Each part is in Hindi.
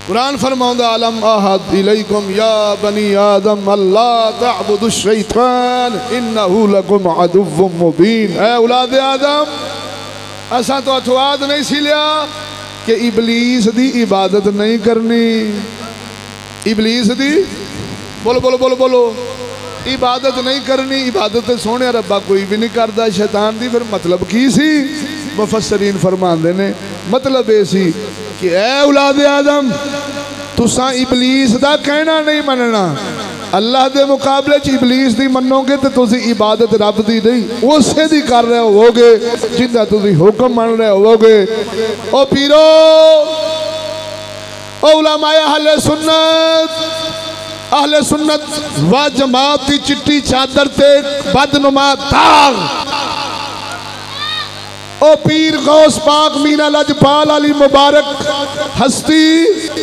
कुरान फरमाउंदा अलम अहद इलैकुम या बनी आदम अल्ला तअबुदु शैतान इन्नहु लकुम अदुव्वुम मुबीन। ऐ औलाद आदम असा तो अथवाद नहीं सी लिया कि इबलीस दी इबादत नहीं करनी। इबलीस दी बोलो बोलो बोलो बोलो इबादत नहीं करनी। इबादत सोने रब्बा कोई भी नहीं करता शैतान दी। फिर मतलब की सी? मुफस्सरीन फरमांदे ने मतलब ये सी कि ऐ औलाद आदम तुसा इबलीस दा कहना नहीं मनना। अल्लाह दे मुकाबले च इबलीस दी मनोगे तो तुसी इबादत रब दी नहीं उसे दी कर रहे होवोगे जिंदा तुसी हुक्म मन रहे होवोगे। ओ पीरो ओ उलमाए अहले सुन्नत व जमात की चिट्टी चादर ते बदनुमा दाग। ओ पीर गौस पाक मीना लजपाल अली मुबारक हस्ती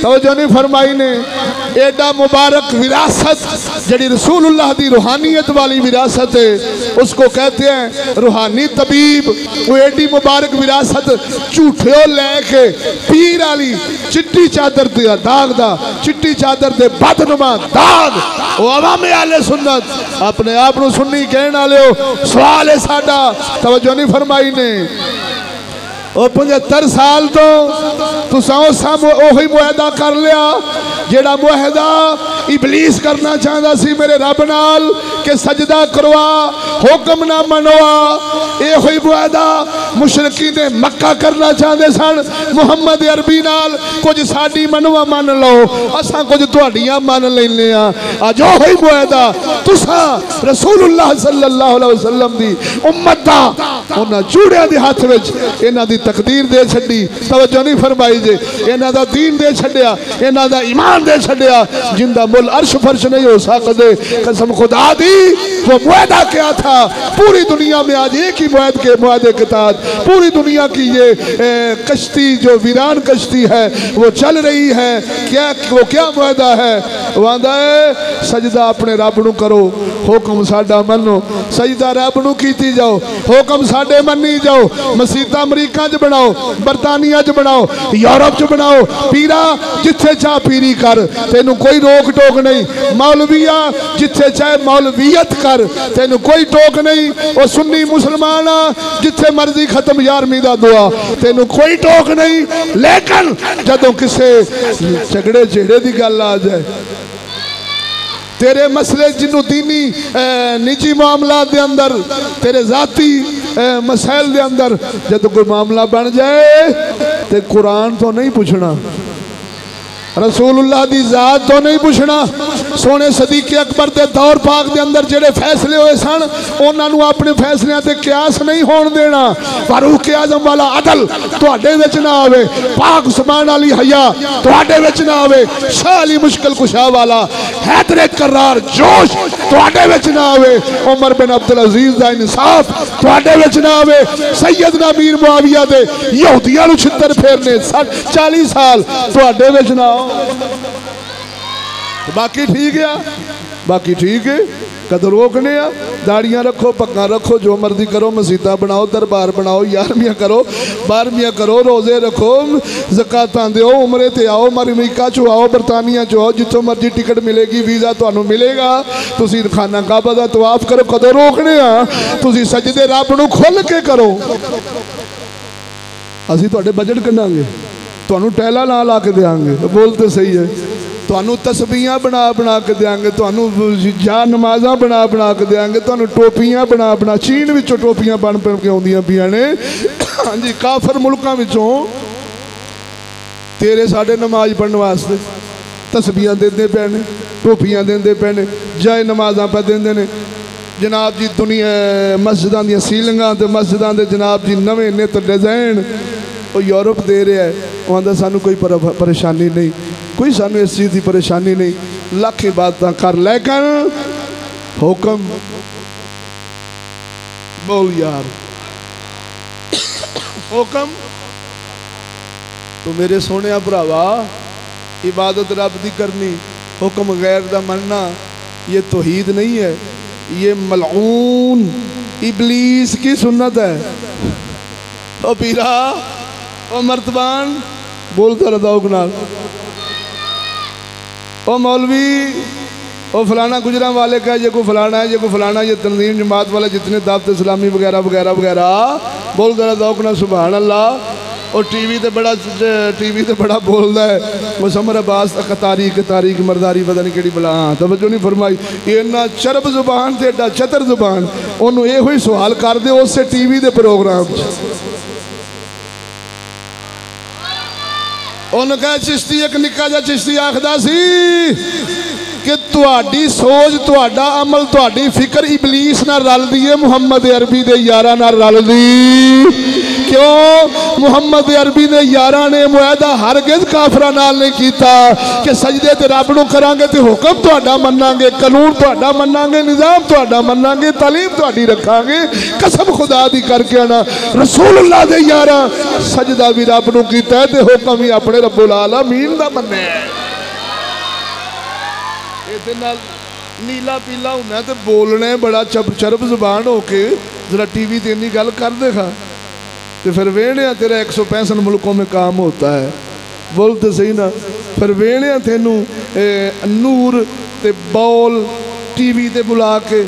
तवज्जो नहीं फरमाई ने। एडा मुबारक विरासत जड़ी रसूलुल्लाह दी रूहानियत वाली विरासत है उसको कहते हैं रूहानी तबीब। वो एडी मुबारक विरासत झूठे लेके पीर वाली चिट्टी चादर दे दाग दा चिट्टी चादर दे बदनुमा दाग। वो अवामे आले सुन्नत अपने आप को सुन्नी कहने वाले हो। सवाल है साडा तवज्जो नहीं फरमाई ने। 75 साल तो तुसा ओही मुआहदा कर लिया जेड़ा मुआहदा इबलीस करना चाहता सी मेरे रब नाल के सजदा करवा हुक्म ना मनवा। ये मुआहदा मुशरकी ने मक्का करना चाहते सन मुहम्मद अरबी नाल कुछ साडी मनवा मन लो असा कुछ तुहाडियां मन लैने आ। अज ओही मुआहदा तुसा रसूलुल्लाह सल्लल्लाहु अलैहि वसल्लम दी उम्मत दा उन्हां चूड़ियां दे हाथ विच इन्हां दी तकदीर दे छड्डी। तवज्जो नहीं फरमाई जे इन्हां दा दीन दे छड्डिया इन्हां दा ईमान दे छड्डिया जिंदा मुल अर्श फर्श नहीं हो सकते। कसम खुदा दी वो मुआहदा क्या था पूरी दुनिया में आज एक ही मुआहदे के तहत पूरी दुनिया की ये कश्ती जो वीरान कश्ती है वो चल रही है। वो क्या मुआहदा है? वो आंदा है सजदा अपने रब नू करो हुक्म साडा मनो। सजदा रब नू कीती जाओ हुक्म साडे मनी जाओ। मसीता अमरीका च बनाओ बरतानिया च बनाओ यूरोप च बनाओ पीरा जिथे चाह पीरी कर तेनू कोई रोक टोक नहीं। मौलविया जिथे चाहे मौलवियत कर तेनू कोई टोक नहीं। वो सुन्नी मुसलमान जिथे मर्जी खत्म 11वीं दा दुआ तेनू कोई टोक नहीं। लेकिन जदों किसे झगड़े झेड़े की गल आ जाए तेरे मसले जिन्हों दीनी निजी मामला दे अंदर तेरे जाती मसैल दे अंदर जब कोई मामला बन जाए तो कुरान तो नहीं पूछना रसूलुल्लाह दी जात तो नहीं पूछना। सोने सदीक अकबर के दौर पाक के अंदर जेड़े फैसले हुए सन उन्होंने अपने फैसलों से क्यास नहीं होने देना। फारूक आजम वाला अदल तुहाडे विच ना आवे पाक उस्मान अली हया तुहाडे विच ना आवे शाह अली मुश्किल कुशा वाला हैदर करार जोश तुहाडे विच ना आवे उमर बिन अब्दुल अजीज दा इंसाफ तुहाडे विच ना आवे सैयदना मीर मुआविया दे यहूदियां नूं छित्तर फेरने 40 साल तुहाडे विच ना। बाकी ठीक है बाकी ठीक है कद रोकने आ दाड़ियां रखो पग्गा रखो जो मर्जी करो मसीता बनाओ दरबार बनाओ 11वीं करो 12वीं करो रोजे रखो ज़कातां दो उमरे ते आओ अमरीका चो आओ बरतानिया चो आओ जितों मर्जी टिकट मिलेगी वीज़ा तुहानू मिलेगा। तुसी खाना काबा दा तवाफ करो कद रोकने आ तुसी सजदे रब नू खुल के करो। असीं तुहाडे बजट कढांगे तुहानू टैला ला ला के देंगे बोलते सही है तुहानू तस्बीहां बना बना के देंगे तुहानू जा नमाज़ां बना बना के देंगे तुहानू टोपियां बना बना चीन विचों टोपियां बन बन के आउंदियां पियां ने। हाँ जी काफर मुल्कां विचों तेरे साडे नमाज पढ़ने वास्ते तस्बीहां देंदे पे ने टोपियां देंदे पे ने जाए नमाज़ां पे देंदे ने। जनाब जी दुनिया मस्जिदां दी सीलिंगां ते मस्जिदां दे जनाब जी नवे नित डिजाइन वो यूरोप दे रहा है। वो आंदा सानू कोई परेशानी नहीं कोई सानू इस चीज़ की परेशानी नहीं लख इबादतां कर लेकिन हुक्म बोल यार हुक्म तो मेरे सोने भरावा इबादत रब दी करनी हुक्म गैर दा मनना ये तौहीद नहीं है ये मलऊन इबलीस की सुन्नत है। ओ पीरा ओ मर्तबान बोलता रहा नाल ओ मौलवी ओ फलाना गुजरां वाले का, ये को फलाना है, ये को फलाना, ये तंजीम जमात वाले जितने दावत इस्लामी वगैरह वगैरह वगैरह बोल जरा दौक ना सुभान अल्लाह। और टीवी ते बड़ा बोलता है मुसम्मर अब्बास तारीख मरदारी पता नहीं कि बला। हाँ तवज्जो नहीं फरमाई, इन्ना चरब जुबान ते एडा चतर जुबान, उन्होंने यो ही सवाल कर दे उस टीवी के प्रोग्राम उन्होंने कहा चिश्ती एक निक्का जा चिश्ती आखदा सी कि तुहाडी सोच तुहाडा अमल तुहाडी फिक्र इबलीस नाल रलदी है, मुहम्मद अरबी दे यारां नाल रलदी। क्यों? मुहम्मद अरबी दे यारां ने मुआहदा हरगिज़ काफरां नाल नहीं कीता कि सजदे ते रब नूं करांगे ते हुक्म तुहाडा मन्नांगे, कानून तुहाडा मन्नांगे, निज़ाम तुहाडा मन्नांगे, तालीम तुहाडी रखांगे। कसम खुदा दी करके आना रसूलुल्लाह दे यारां सजदा भी रब नूं कीता ते हुक्म भी अपने रब्बुल आलमीन दा मन्निया। नीला पीला होना तो बोलना बड़ा चरब जुबान होके जरा टीवी ते इन्नी गल कर देखा तो फिर वेहने तेरा 165 मुल्कों में काम होता है, बोल तो सही ना। फिर वेहने तेनू नूर ते बॉल टीवी ते बुला के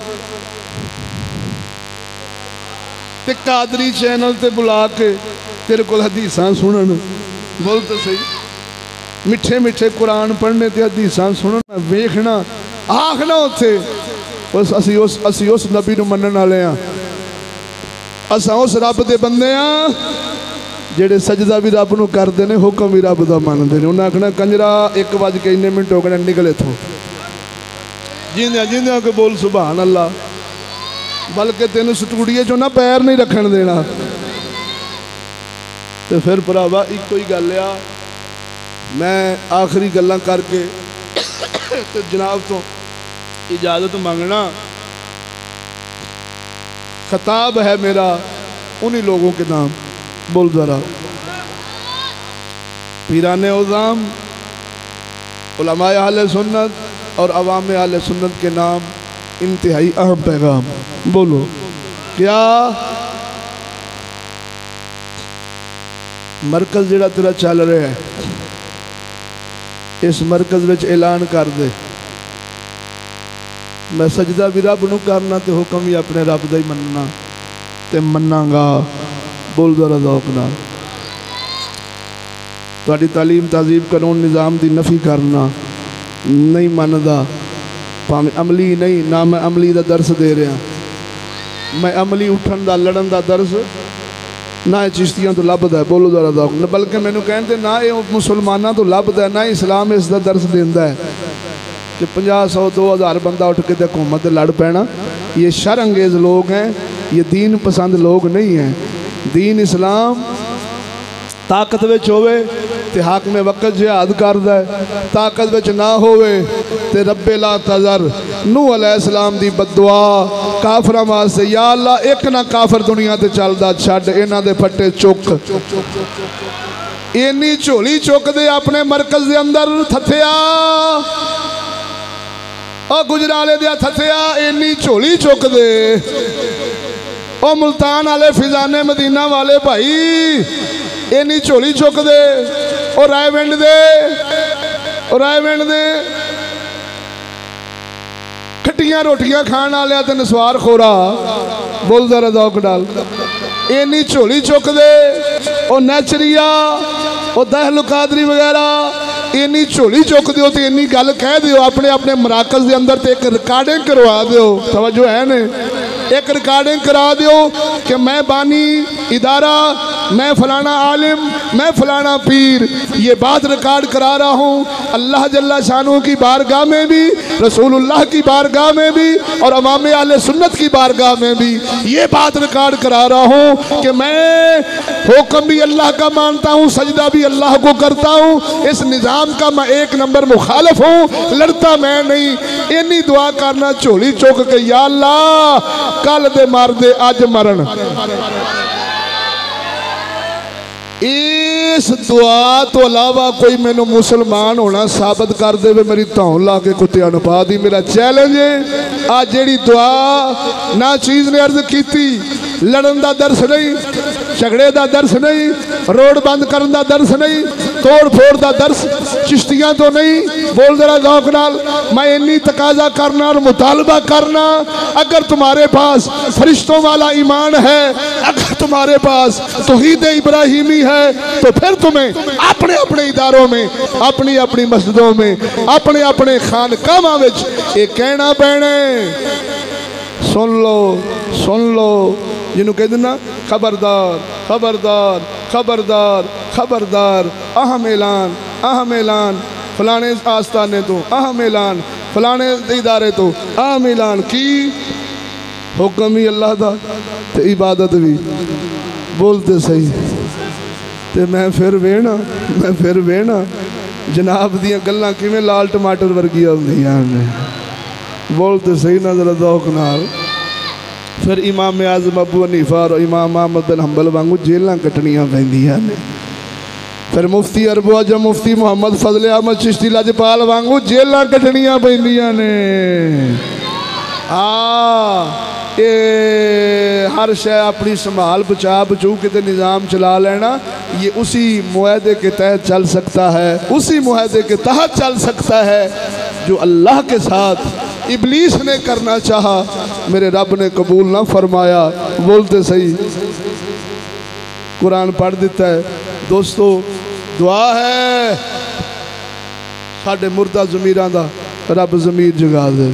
ते कादरी चैनल ते बुला के तेरे को हदीसां सुनन, बोल तो सही। मिठे मिठे कुरान पढ़ने ते हदीसां सुनना वेखना आखना उत्थे असी उस नबी नूं मनण वाले हाँ, असां उस रब दे बंदे हाँ जेड़े सजदा भी रब नूं करदे ने, हुक्म भी रब दा मनदे ने। उन्हें आखना कंजरा 1:00 हो गए निकल इत्थों, जिंदे जिंदे के बोल सुभान अल्लाह, बल्कि तेन स्टूडियो चो ना पैर नहीं रखन देना। तो फिर भरावा इको ही गल आ, मैं आखिरी गल्लां करके तो जनाब तो इजाज़त मंगना। खिताब है मेरा उन्हीं लोगों के नाम, बोल जरा, पीराने उज़ाम, उलमाए अहले सुन्नत और अवाम अहले सुन्नत के नाम, इंतहाई अहम पैगाम। बोलो क्या मरकज़ जिहड़ा तेरा चल रहा है, इस मरकज़ विच ऐलान कर दे मैं सजदा भी रब नूं करना ते हुक्म भी अपने रब दा ही मनना ते मन्नांगा। बोल जरा ज़ौक़ नाल। तुहाडी तालीम तहज़ीब कानून निज़ाम दी नफ़ी करना नहीं मनदा, भावें अमली नहीं ना, मैं अमली दा दर्स दे रहा, मैं अमली उठन दा लड़न दा दर्स ना चिश्तियां तो लभदा है। बोलो जरा ज़ौक़ नाल। बल्कि मैनू कहते ना ये मुसलमाना तो लभदा है, ना इस्लाम इसका दर्स देंदा है कि 50, 100, 2000 बंदा उठ के हुकूमत लड़ पैना। ये शर अंगेज़ लोग हैं, ये दीन पसंद लोग नहीं हैं। दीन इस्लाम ताकत विच होवे ते हाकमे वक़्त जिहाद करदा है, ताकत विच ना होवे ते रब्बे ला तज़र नूह अलैहिस्सलाम दी बददुआ काफरां वास्ते, या अल्लाह एक ना काफर दुनिया ते चलदा छड्ड, इन्हां दे फट्टे चुक। इन्नी झोली चुकदे अपने मरकज़ दे अंदर थथिया, ओ गुजराले दे थथिया इन्नी झोली चुकदे। ओ मुल्तान वाले फिजाने मदीना वाले भाई इन्नी झोली चुकदे। और रायविंड दे खट्टियां रोटियां खाने वाले ते नसवार खोरा, बोल जरा ज़ौक़ नाल, इन्नी झोली चुकदे। और नैचरिया और दहल कादरी वगैरह इन्नी झोली चुक दियो तो इन्नी गल कह दियो अपने अपने मराकज़ के अंदर, तो एक रिकॉर्डिंग करवा दियो। तवज्जो है ने, एक रिकॉर्डिंग करा दियो कि मैं बानी इदारा, मैं फलाना आलिम, मैं फलाना पीर, ये बात रिकॉर्ड करा रहा हूँ अल्लाह जल्ला शानू की बारगाह में भी, रसूलुल्लाह की बारगाह में भी और अवाम अहले सुन्नत की बारगाह में भी ये बात रिकॉर्ड करा रहा हूँ कि मैं हुक्म भी अल्लाह का मानता हूँ, सजदा भी अल्लाह को करता हूँ, इस निज़ाम का मैं 1 नंबर मुखालिफ हूँ, लड़ता मैं नहीं। इन्नी दुआ करना झोली चुक के, या अल्लाह कल दे मार दे अज मरण। इस दुआ तो अलावा कोई मैनू मुसलमान होना साबित कर दे, मेरी धौन ला के कुत्तियां नूं पा दी। मेरा चैलेंज है, आ जेड़ी दुआ ना चीज़ ने अर्ज की, लड़न का दर्स नहीं, झगड़े का दर्स नहीं, रोड बंद करने का दर्स नहीं, तोड़ फोड़ का दर्स चिश्तियां तो नहीं। बोल जरा ज़ौक़ नाल, मैं इन्नी तकाजा करना और मुतालबा करना, अगर तुम्हारे पास फरिश्तों वाला ईमान है, अगर तुम्हारे पास तौहीद इब्राहिमी है, तो फिर तुम्हें अपने अपने इदारों में, अपनी अपनी मस्जिदों में, अपने अपने खानकावां विच ये कहना पैना। सुन लो जिन्हों कहते ना, खबरदार खबरदार खबरदार खबरदार, अहम ऐलान फलाने आस्थाने तो, अहम ऐलान फलाने इदारे तो, अहम ऐलान की हुक्म ही अल्लाह दा ते इबादत भी। बोलते सही ते मैं फिर वेना जनाब दियां गल्लां किवें लाल टमाटर वर्गियां हुंदियां ने। बोलते सही ना जरा ज़ौक़ नाल। फिर इमाम आज़म अबू हनीफा और इमाम अहमद बिन हंबल वांगू जेलां कटनियां पैंदियां ने। फिर मुफ्ती अरबो अजम मुफ्ती मुहम्मद फजले अहमद चिश्ती लजपाल वांगू जेलां कटनियां पैंदियां ने। ये हर शय अपनी संभाल बचा बचू के निज़ाम चला लेना, ये उसी मुआहदे के तहत चल सकता है, उसी मुआहदे के तहत चल सकता है जो अल्लाह के साथ इबलीस ने करना चाहा, मेरे रब ने कबूल ना फरमाया। बोलते सही। कुरान पढ़ देता है दोस्तों, दुआ है साढ़े मुर्दा ज़मीरां दा रब ज़मीर जगा दे।